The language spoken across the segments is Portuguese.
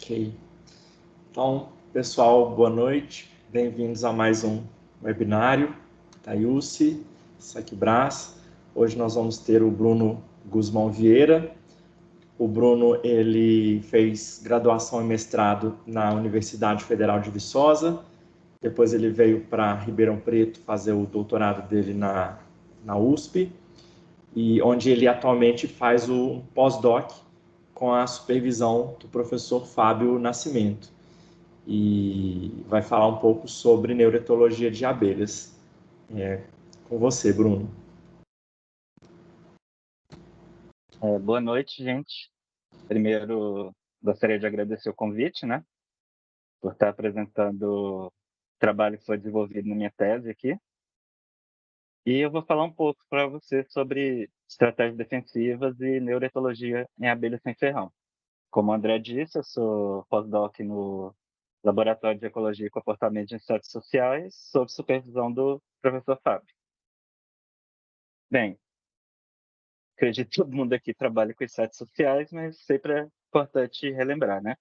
Ok. Então, pessoal, boa noite. Bem-vindos a mais um webinário da IUSE, Saquibras. Hoje nós vamos ter o Bruno Guzmão Vieira. O Bruno, ele fez graduação e mestrado na Universidade Federal de Viçosa. Depois ele veio para Ribeirão Preto fazer o doutorado dele na USP, e onde ele atualmente faz o pós-doc com a supervisão do professor Fábio Nascimento. E vai falar um pouco sobre neuroetologia de abelhas. Com você, Bruno. Boa noite, gente. Primeiro, gostaria de agradecer o convite, né, por estar apresentando o trabalho que foi desenvolvido na minha tese aqui. E eu vou falar um pouco para você sobre estratégias defensivas e neuroetologia em abelhas sem ferrão. Como o André disse, eu sou pós-doc no Laboratório de Ecologia e Comportamento de Insetos Sociais, sob supervisão do professor Fábio. Bem, acredito que todo mundo aqui trabalha com insetos sociais, mas sempre é importante relembrar, né?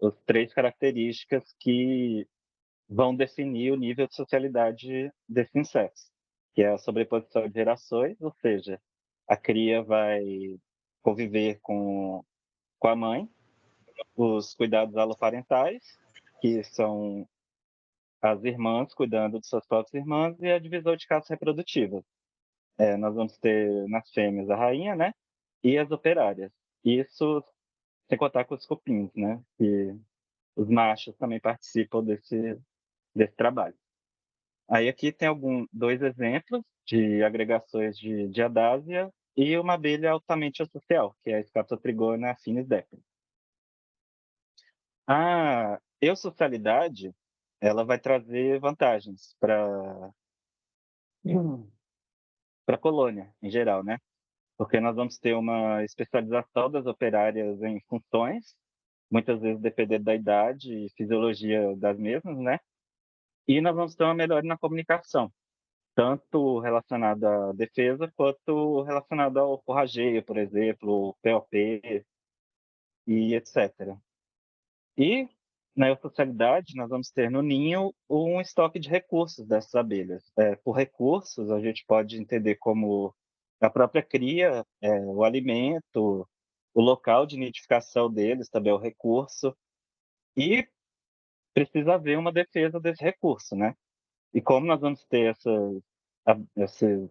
As três características que vão definir o nível de socialidade desses insetos, que é a sobreposição de gerações, ou seja, a cria vai conviver com a mãe, os cuidados aloparentais, que são as irmãs cuidando de suas próprias irmãs, e a divisão de castas reprodutivas. Nós vamos ter nas fêmeas a rainha, né, e as operárias. Isso sem contar com os cupins, né, que os machos também participam desse trabalho. Aí aqui tem dois exemplos de agregações de diadásia e uma abelha altamente social, que é a Scatotrigona affinis depens. A eusocialidade, ela vai trazer vantagens para a colônia, em geral, né? Porque nós vamos ter uma especialização das operárias em funções, muitas vezes dependendo da idade e fisiologia das mesmas, né? E nós vamos ter uma melhora na comunicação, tanto relacionada à defesa quanto relacionada ao forrageio, por exemplo, POP e etc. E na eusocialidade, nós vamos ter no ninho um estoque de recursos dessas abelhas. Por recursos, a gente pode entender como a própria cria, o alimento, o local de nidificação deles também é o recurso, e precisa haver uma defesa desse recurso, né? E como nós vamos ter esses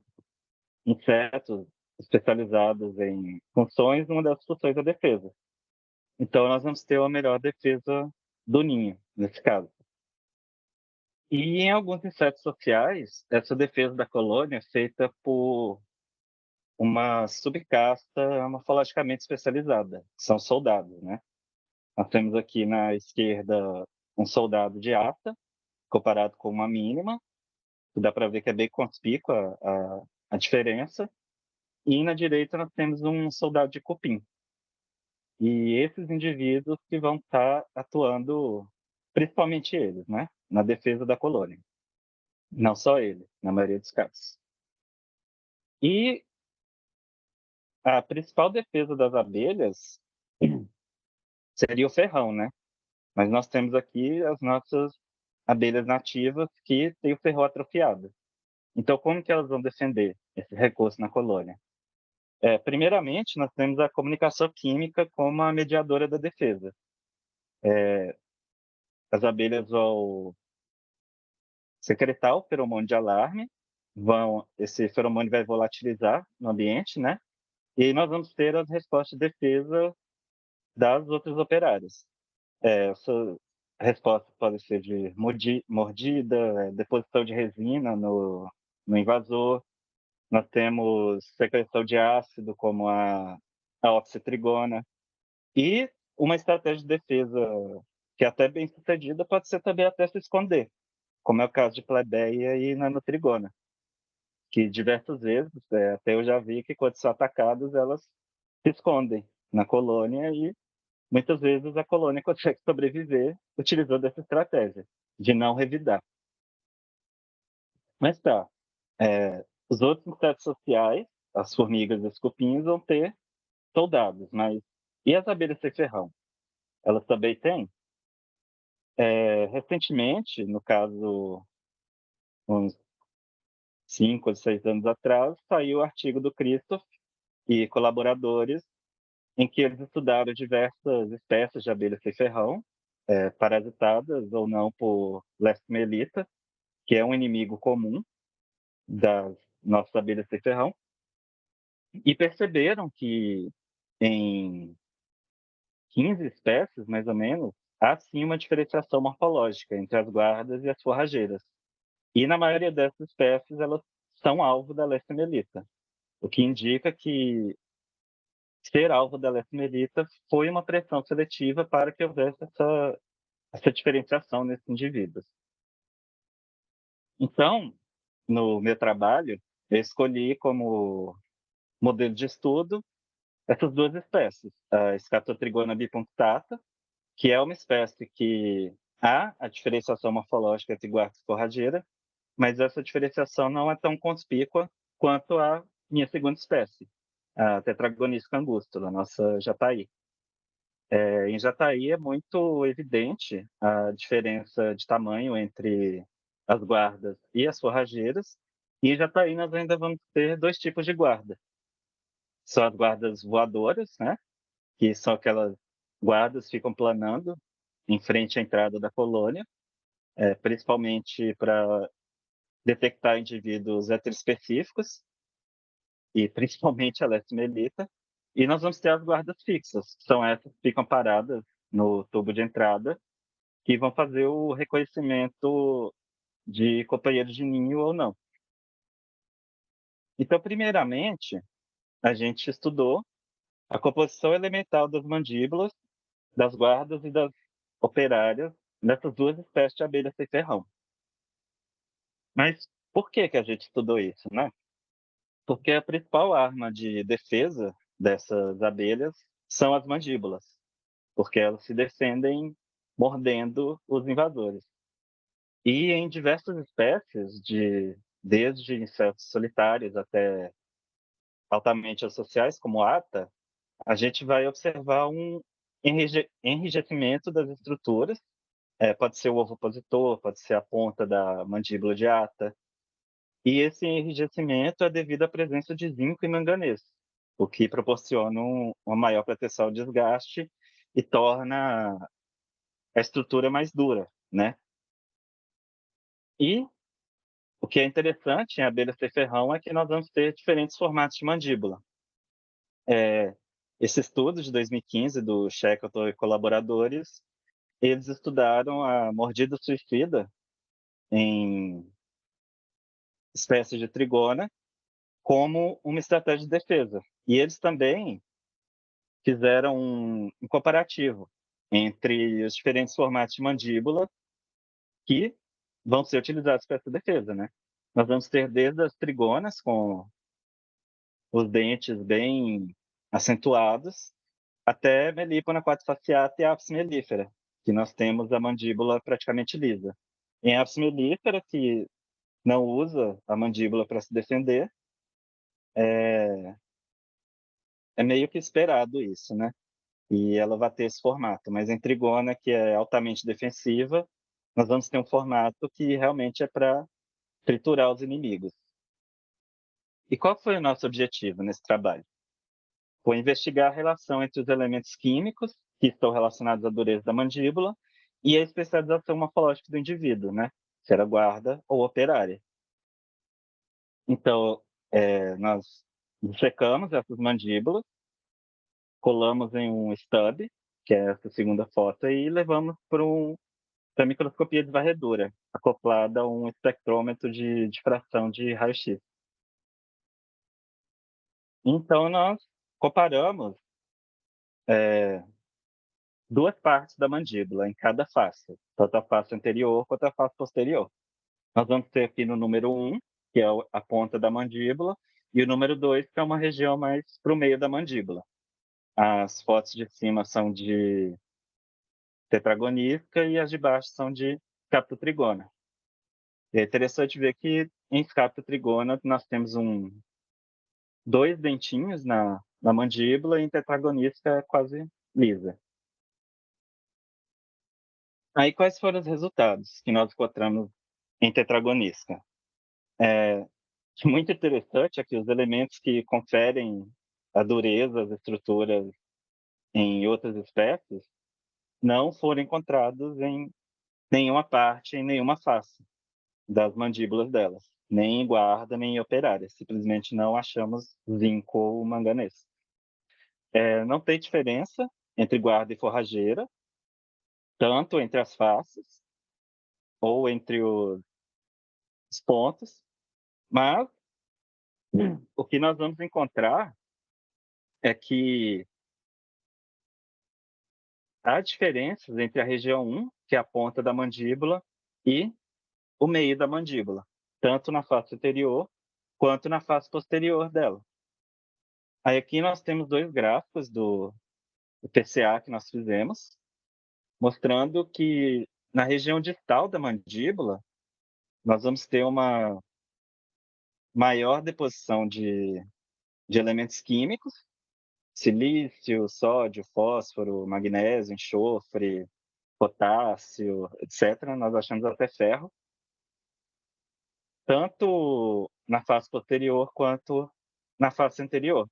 insetos especializados em funções, uma das funções é a defesa. Então, nós vamos ter uma melhor defesa do ninho, nesse caso. E em alguns insetos sociais, essa defesa da colônia é feita por uma subcasta morfologicamente especializada, que são soldados, né? Nós temos aqui na esquerda um soldado de ata, comparado com uma mínima, que dá para ver que é bem conspícua a diferença. E na direita nós temos um soldado de cupim. E esses indivíduos que vão estar atuando, principalmente eles, né, na defesa da colônia. Não só ele, na maioria dos casos. E a principal defesa das abelhas seria o ferrão, né? Mas nós temos aqui as nossas abelhas nativas que têm o ferrão atrofiado. Então, como que elas vão defender esse recurso na colônia? Primeiramente, nós temos a comunicação química como a mediadora da defesa. As abelhas vão secretar o feromônio de alarme, esse feromônio vai volatilizar no ambiente, né? E aí nós vamos ter as respostas de defesa das outras operárias. Essa resposta pode ser de mordida, deposição de resina no invasor. Nós temos secreção de ácido, como a oxitrigona. E uma estratégia de defesa que é até bem sucedida pode ser também até se esconder, como é o caso de plebeia e nanotrigona, que diversas vezes, até eu já vi que quando são atacadas, elas se escondem na colônia e muitas vezes a colônia consegue sobreviver utilizando essa estratégia de não revidar. Mas tá, os outros insetos sociais, as formigas e os cupins, vão ter soldados, mas e as abelhas sem ferrão? elas também têm. Recentemente, no caso, uns 5 ou 6 anos atrás, saiu o artigo do Christoph e colaboradores, em que eles estudaram diversas espécies de abelha sem-ferrão, parasitadas ou não por Leste melita, que é um inimigo comum das nossas abelhas sem-ferrão, e perceberam que em 15 espécies, mais ou menos, há sim uma diferenciação morfológica entre as guardas e as forrageiras. E na maioria dessas espécies, elas são alvo da Leste melita, o que indica que ser alvo da Leste melita foi uma pressão seletiva para que houvesse essa diferenciação nesses indivíduos. Então, no meu trabalho, eu escolhi como modelo de estudo essas duas espécies, a Scatotrigona bipunctata, que é uma espécie que há a diferenciação morfológica entre guarda e forrageira, mas essa diferenciação não é tão conspícua quanto a minha segunda espécie, a Tetragonisca angustula, a nossa jataí. Em jataí é muito evidente a diferença de tamanho entre as guardas e as forrageiras, e em jataí nós ainda vamos ter dois tipos de guarda. São as guardas voadoras, né, que são aquelas guardas que ficam planando em frente à entrada da colônia, principalmente para detectar indivíduos heteroespecíficos, e principalmente a Leste melita. E nós vamos ter as guardas fixas, que são essas que ficam paradas no tubo de entrada, que vão fazer o reconhecimento de companheiros de ninho ou não. Então, primeiramente, a gente estudou a composição elemental das mandíbulas, das guardas e das operárias nessas duas espécies de abelha sem ferrão. Mas por que a gente estudou isso, né? Porque a principal arma de defesa dessas abelhas são as mandíbulas, porque elas se defendem mordendo os invasores. E em diversas espécies, desde insetos solitários até altamente associais, como a ata, a gente vai observar um enrijecimento das estruturas. Pode ser o ovipositor, pode ser a ponta da mandíbula de ata. E esse enrijecimento é devido à presença de zinco e manganês, o que proporciona uma maior proteção ao desgaste e torna a estrutura mais dura, né? E o que é interessante em abelha sem ferrão é que nós vamos ter diferentes formatos de mandíbula. Esse estudo de 2015 do Shackleton e colaboradores, eles estudaram a mordida suicida em espécies de trigona como uma estratégia de defesa. E eles também fizeram um comparativo entre os diferentes formatos de mandíbula que vão ser utilizados para essa defesa, né? Nós vamos ter desde as trigonas, com os dentes bem acentuados, até Melipona quadrifaciata e Apis mellifera, que nós temos a mandíbula praticamente lisa. Em Apis mellifera, que não usa a mandíbula para se defender, é meio que esperado isso, né? E ela vai ter esse formato. Mas em trigona, que é altamente defensiva, nós vamos ter um formato que realmente é para triturar os inimigos. E qual foi o nosso objetivo nesse trabalho? Foi investigar a relação entre os elementos químicos que estão relacionados à dureza da mandíbula e a especialização morfológica do indivíduo, né? Se era guarda ou operária. Então, nós dissecamos essas mandíbulas, colamos em um stub, que é essa segunda foto, e levamos para a microscopia de varredura, acoplada a um espectrômetro de difração de raio-x. Então, nós comparamos duas partes da mandíbula em cada face, tanto a face anterior quanto a face posterior. Nós vamos ter aqui no número 1, que é a ponta da mandíbula, e o número 2, que é uma região mais para o meio da mandíbula. As fotos de cima são de tetragonística e as de baixo são de Scaptotrigona. E é interessante ver que em Scaptotrigona nós temos dois dentinhos na mandíbula e em tetragonística é quase lisa. Aí, quais foram os resultados que nós encontramos em Tetragonisca? Muito interessante é que os elementos que conferem a dureza, as estruturas em outras espécies, não foram encontrados em nenhuma parte, em nenhuma face das mandíbulas delas, nem em guarda, nem em operária. Simplesmente não achamos zinco ou manganês. Não tem diferença entre guarda e forrageira, tanto entre as faces ou entre os pontos, mas o que nós vamos encontrar é que há diferenças entre a região 1, que é a ponta da mandíbula, e o meio da mandíbula, tanto na face anterior quanto na face posterior dela. Aí aqui nós temos dois gráficos do PCA que nós fizemos, mostrando que na região distal da mandíbula nós vamos ter uma maior deposição de elementos químicos, silício, sódio, fósforo, magnésio, enxofre, potássio, etc. Nós achamos até ferro, tanto na face posterior quanto na face anterior.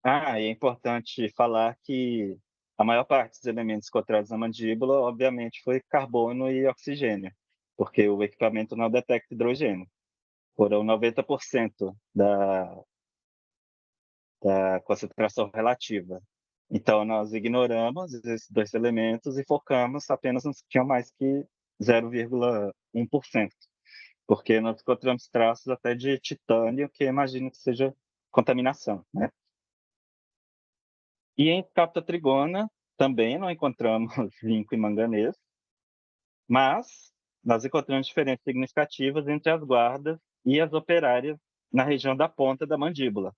E é importante falar que a maior parte dos elementos encontrados na mandíbula, obviamente, foi carbono e oxigênio, porque o equipamento não detecta hidrogênio. Foram 90% da concentração relativa. Então, nós ignoramos esses dois elementos e focamos apenas nos que tinham mais que 0,1%, porque nós encontramos traços até de titânio, que imagino que seja contaminação, né? E em Captotrigona também não encontramos zinco e manganês, mas nós encontramos diferenças significativas entre as guardas e as operárias na região da ponta da mandíbula.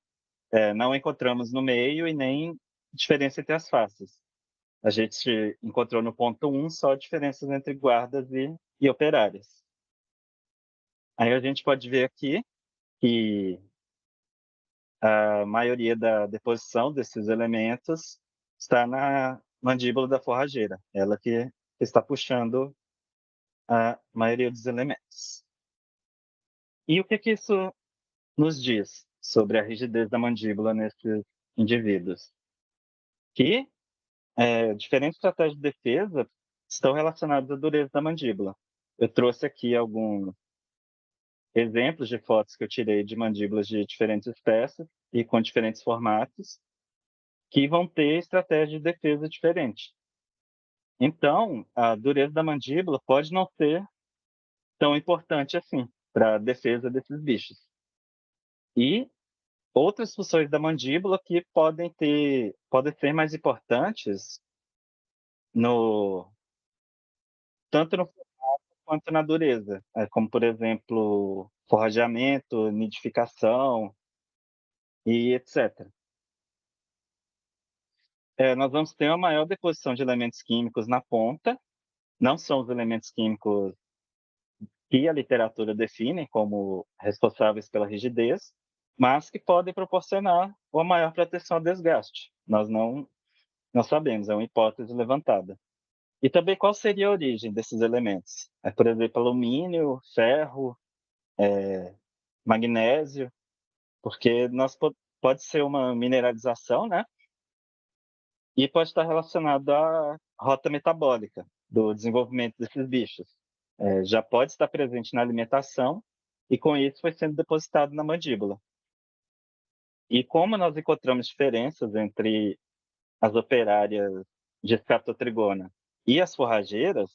Não encontramos no meio e nem diferença entre as faces. A gente encontrou no ponto 1 só diferenças entre guardas e operárias. Aí a gente pode ver aqui que a maioria da deposição desses elementos está na mandíbula da forrageira, ela que está puxando a maioria dos elementos. E o que isso nos diz sobre a rigidez da mandíbula nesses indivíduos? Que diferentes estratégias de defesa estão relacionadas à dureza da mandíbula. Eu trouxe aqui alguns exemplos de fotos que eu tirei de mandíbulas de diferentes espécies e com diferentes formatos, que vão ter estratégia de defesa diferente. Então, a dureza da mandíbula pode não ser tão importante assim para a defesa desses bichos. E outras funções da mandíbula que podem ser mais importantes no tanto no formato quanto na dureza, como por exemplo, forrageamento, nidificação e etc. Nós vamos ter uma maior deposição de elementos químicos na ponta, não são os elementos químicos que a literatura define como responsáveis pela rigidez, mas que podem proporcionar uma maior proteção ao desgaste. Nós não sabemos, é uma hipótese levantada. E também qual seria a origem desses elementos? Por exemplo, alumínio, ferro, magnésio, porque pode ser uma mineralização, né? E pode estar relacionado à rota metabólica do desenvolvimento desses bichos. Já pode estar presente na alimentação e com isso foi sendo depositado na mandíbula. E como nós encontramos diferenças entre as operárias de Scatotrigona e as forrageiras,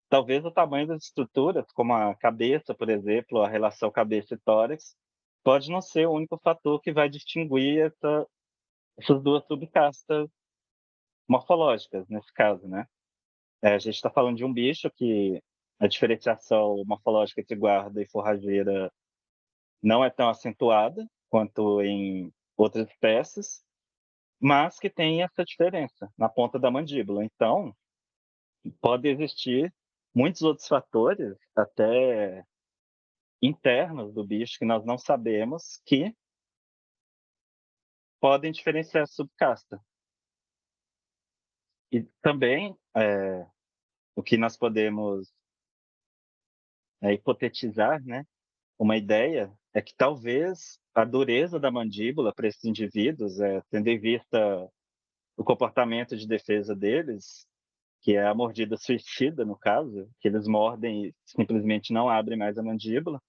talvez o tamanho das estruturas, como a cabeça, por exemplo, a relação cabeça e tórax, pode não ser o único fator que vai distinguir essas duas subcastas morfológicas, nesse caso, né? A gente está falando de um bicho que a diferenciação morfológica entre guarda e forrageira não é tão acentuada quanto em outras espécies, mas que tem essa diferença na ponta da mandíbula. Então, pode existir muitos outros fatores, até internos do bicho, que nós não sabemos, que podem diferenciar a subcasta. E também, o que nós podemos hipotetizar, né, uma ideia é que talvez a dureza da mandíbula para esses indivíduos, tendo em vista o comportamento de defesa deles, que é a mordida suicida, no caso, que eles mordem e simplesmente não abrem mais a mandíbula,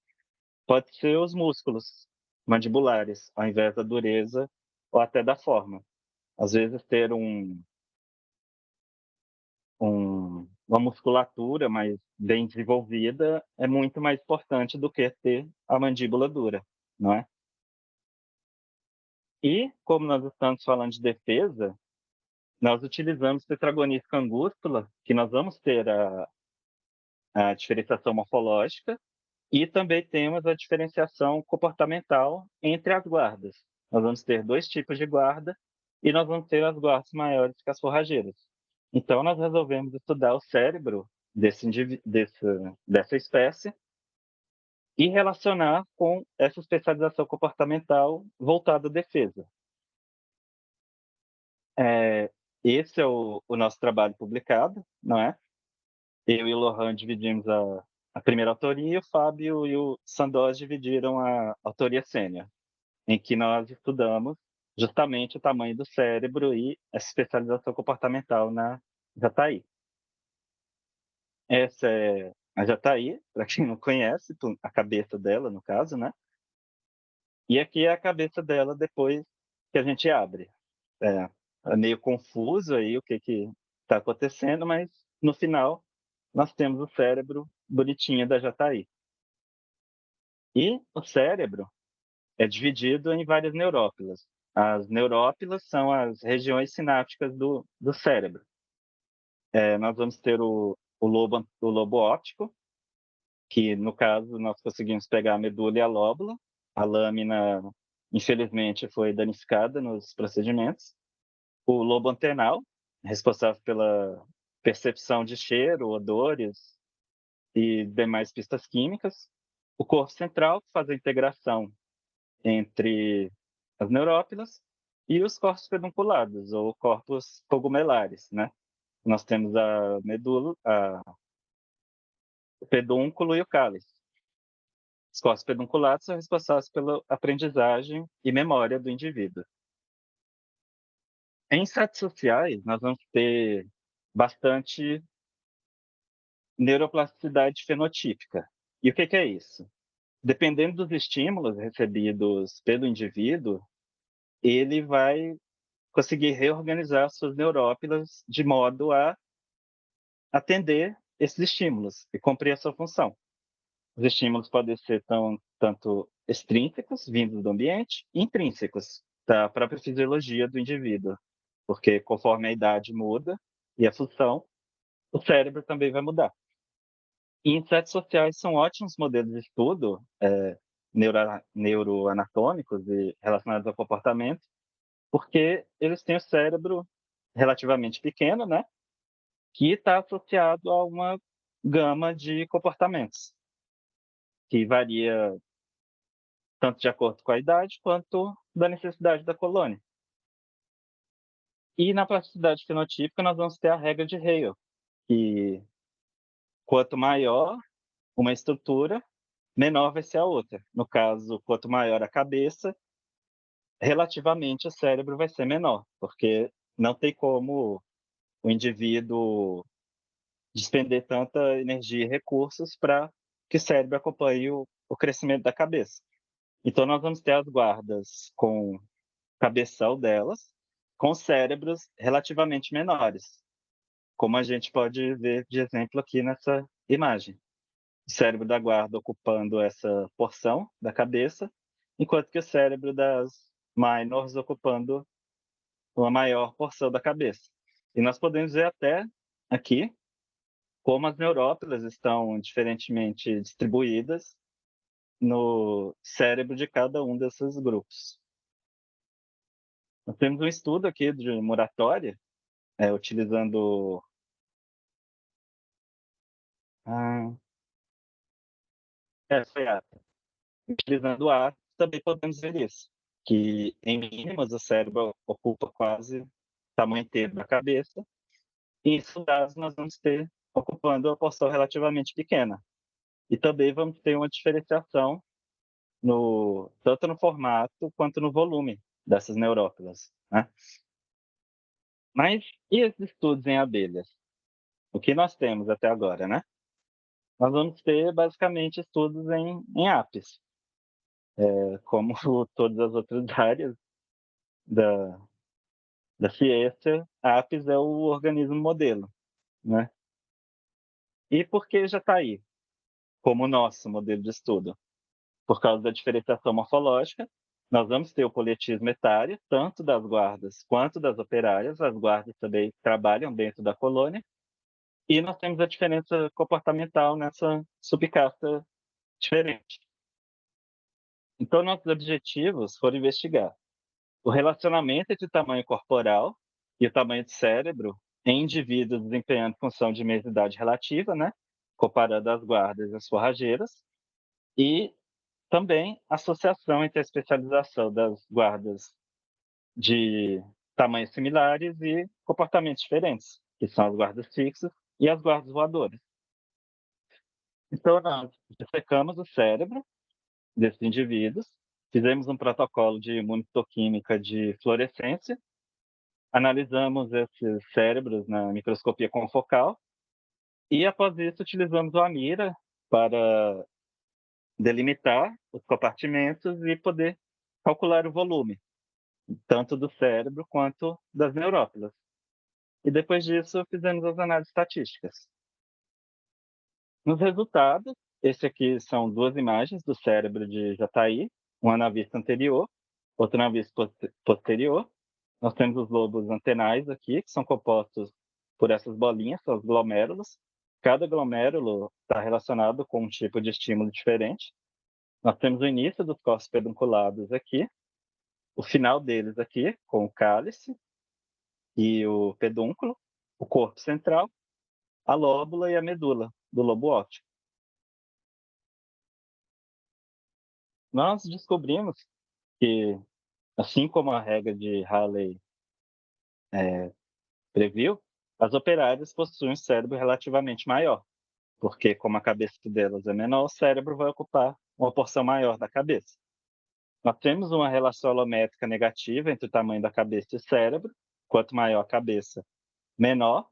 pode ser os músculos mandibulares, ao invés da dureza ou até da forma. Às vezes, ter uma musculatura mais bem desenvolvida é muito mais importante do que ter a mandíbula dura, não é? E, como nós estamos falando de defesa, nós utilizamos tetragonisca angústula, que nós vamos ter a diferenciação morfológica, e também temos a diferenciação comportamental entre as guardas. Nós vamos ter dois tipos de guarda, e nós vamos ter as guardas maiores que as forrageiras. Então, nós resolvemos estudar o cérebro dessa espécie e relacionar com essa especialização comportamental voltada à defesa. Esse é o nosso trabalho publicado, não é? Eu e o Lohan dividimos a primeira autoria, e o Fábio e o Sandoz dividiram a autoria sênior, em que nós estudamos justamente o tamanho do cérebro e essa especialização comportamental na Jataí. Essa é a Jataí, para quem não conhece, a cabeça dela, no caso, né? E aqui é a cabeça dela depois que a gente abre. É meio confuso aí o que está acontecendo, mas no final nós temos o cérebro bonitinho da Jataí. E o cérebro é dividido em várias neurópilas. As neurópilas são as regiões sinápticas do cérebro. Nós vamos ter o lobo óptico, que no caso nós conseguimos pegar a medula e a lóbula. A lâmina, infelizmente, foi danificada nos procedimentos. O lobo antenal, responsável pela percepção de cheiro, odores e demais pistas químicas. O corpo central, que faz a integração entre as neurópilas, e os corpos pedunculados, ou corpos cogumelares, né? Nós temos a medula, o pedúnculo e o cálice. Os corpos pedunculados são responsáveis pela aprendizagem e memória do indivíduo. Em insetos sociais, nós vamos ter bastante neuroplasticidade fenotípica. E o que é isso? Dependendo dos estímulos recebidos pelo indivíduo, ele vai conseguir reorganizar suas neurópilas de modo a atender esses estímulos e cumprir a sua função. Os estímulos podem ser tanto extrínsecos, vindos do ambiente, e intrínsecos, da própria fisiologia do indivíduo, porque conforme a idade muda e a função, o cérebro também vai mudar. E insetos sociais são ótimos modelos de estudo neuroanatômicos e relacionados ao comportamento, porque eles têm o cérebro relativamente pequeno, né? Que está associado a uma gama de comportamentos, que varia tanto de acordo com a idade quanto da necessidade da colônia. E na plasticidade fenotípica nós vamos ter a regra de Hale, que quanto maior uma estrutura, menor vai ser a outra. No caso, quanto maior a cabeça, relativamente o cérebro vai ser menor, porque não tem como o indivíduo despender tanta energia e recursos para que o cérebro acompanhe o crescimento da cabeça. Então, nós vamos ter as guardas com o cabeção delas, com cérebros relativamente menores, como a gente pode ver de exemplo aqui nessa imagem. O cérebro da guarda ocupando essa porção da cabeça, enquanto que o cérebro das minors ocupando uma maior porção da cabeça. E nós podemos ver até aqui como as neurópilas estão diferentemente distribuídas no cérebro de cada um desses grupos. Nós temos um estudo aqui de Muratória, utilizando foi a utilizando a também podemos ver isso, que em mínimas o cérebro ocupa quase o tamanho inteiro da cabeça, e estudados nós vamos ter ocupando uma porção relativamente pequena. E também vamos ter uma diferenciação tanto no formato quanto no volume dessas neurófilas, né? Mas e esses estudos em abelhas? O que nós temos até agora, né? Nós vamos ter basicamente estudos em apis, como todas as outras áreas da, da ciência, a apis é o organismo modelo, né? E por que já está aí como nosso modelo de estudo? Por causa da diferenciação morfológica, nós vamos ter o politismo etário, tanto das guardas quanto das operárias. As guardas também trabalham dentro da colônia. E nós temos a diferença comportamental nessa subcasta diferente. Então, nossos objetivos foram investigar o relacionamento entre o tamanho corporal e o tamanho do cérebro em indivíduos desempenhando função de meia-idade relativa, né? Comparando as guardas e as forrageiras, e também associação entre a especialização das guardas de tamanhos similares e comportamentos diferentes, que são as guardas fixas e as guardas voadoras. Então, nós dissecamos o cérebro desses indivíduos, fizemos um protocolo de imunistoquímica de fluorescência, analisamos esses cérebros na microscopia confocal e, após isso, utilizamos o AMIRA para delimitar os compartimentos e poder calcular o volume, tanto do cérebro quanto das neurófilas. E depois disso, fizemos as análises estatísticas. Nos resultados, esse aqui são duas imagens do cérebro de Jataí, uma na vista anterior, outra na vista posterior. Nós temos os lobos antenais aqui, que são compostos por essas bolinhas, são os glomérulos. Cada glomérulo está relacionado com um tipo de estímulo diferente. Nós temos o início dos corpos pedunculados aqui, o final deles aqui, com o cálice e o pedúnculo, o corpo central, a lóbula e a medula do lobo óptico. Nós descobrimos que, assim como a regra de Halley previu, as operárias possuem um cérebro relativamente maior, porque como a cabeça delas é menor, o cérebro vai ocupar uma porção maior da cabeça. Nós temos uma relação alométrica negativa entre o tamanho da cabeça e o cérebro. Quanto maior a cabeça, menor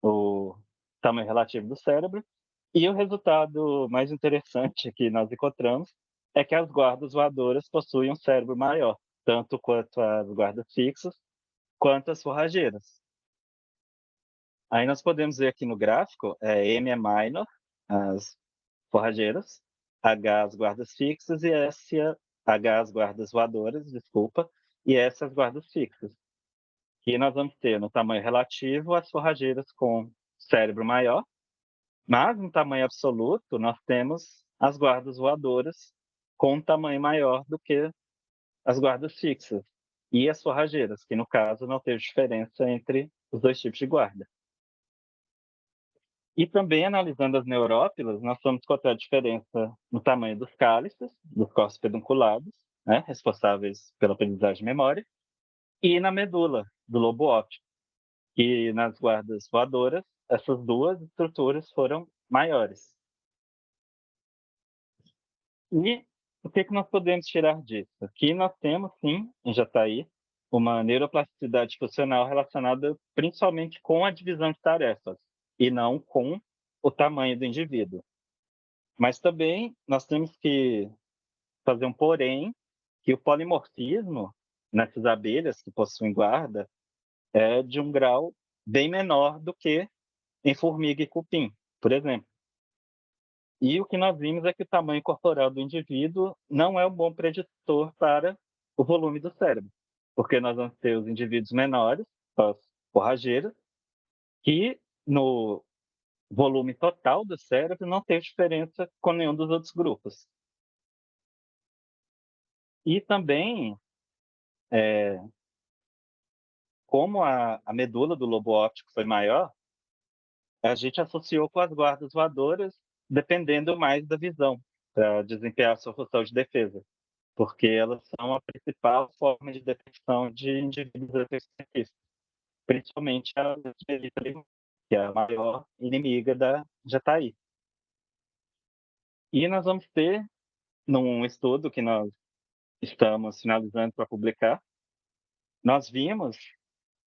o tamanho relativo do cérebro. E o resultado mais interessante que nós encontramos é que as guardas voadoras possuem um cérebro maior, tanto quanto as guardas fixas, quanto as forrageiras. Aí nós podemos ver aqui no gráfico, M é minor, as forrageiras, H as guardas fixas e H as guardas voadoras, desculpa, e S as guardas fixas. Que nós vamos ter no tamanho relativo as forrageiras com cérebro maior, mas no tamanho absoluto nós temos as guardas voadoras com um tamanho maior do que as guardas fixas e as forrageiras, que no caso não teve diferença entre os dois tipos de guarda. E também analisando as neurófilas, nós vamos encontrar a diferença no tamanho dos cálices, dos corpos pedunculados, né, responsáveis pela aprendizagem de memória, e na medula do lobo óptico, que nas guardas voadoras, essas duas estruturas foram maiores. E o que nós podemos tirar disso? Aqui nós temos, sim, em Jataí, uma neuroplasticidade funcional relacionada principalmente com a divisão de tarefas, e não com o tamanho do indivíduo. Mas também nós temos que fazer um porém, que o polimorfismo nessas abelhas que possuem guarda é de um grau bem menor do que em formiga e cupim, por exemplo. E o que nós vimos é que o tamanho corporal do indivíduo não é um bom preditor para o volume do cérebro, porque nós vamos ter os indivíduos menores, as forrageiras, que no volume total do cérebro não tem diferença com nenhum dos outros grupos. E também, como a medula do lobo óptico foi maior, a gente associou com as guardas voadoras, dependendo mais da visão, para desempenhar a sua função de defesa, porque elas são a principal forma de detecção de indivíduos específicos. principalmente a Angelita Limão, que é a maior inimiga da Jataí. E nós vamos ter, num estudo que nós estamos finalizando para publicar, nós vimos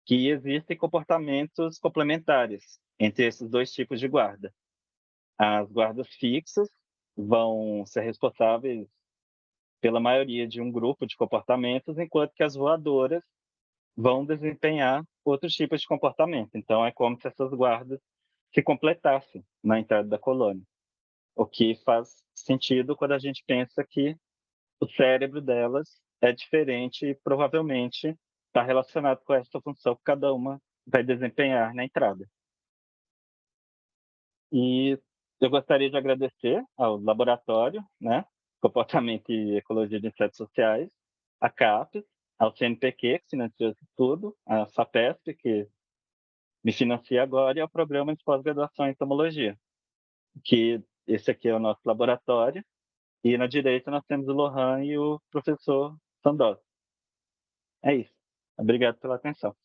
que existem comportamentos complementares entre esses dois tipos de guarda. As guardas fixas vão ser responsáveis pela maioria de um grupo de comportamentos, enquanto que as voadoras vão desempenhar outros tipos de comportamento. Então, é como se essas guardas se completassem na entrada da colônia, o que faz sentido quando a gente pensa que o cérebro delas é diferente e provavelmente está relacionado com essa função que cada uma vai desempenhar na entrada. E eu gostaria de agradecer ao laboratório, né, Comportamento e Ecologia de Insetos Sociais, a CAPES, ao CNPq, que financiou isso tudo, a FAPESP, que me financia agora, e ao Programa de Pós-Graduação em Entomologia, que esse aqui é o nosso laboratório, e na direita nós temos o Lohan e o professor Sandoz. É isso. Obrigado pela atenção.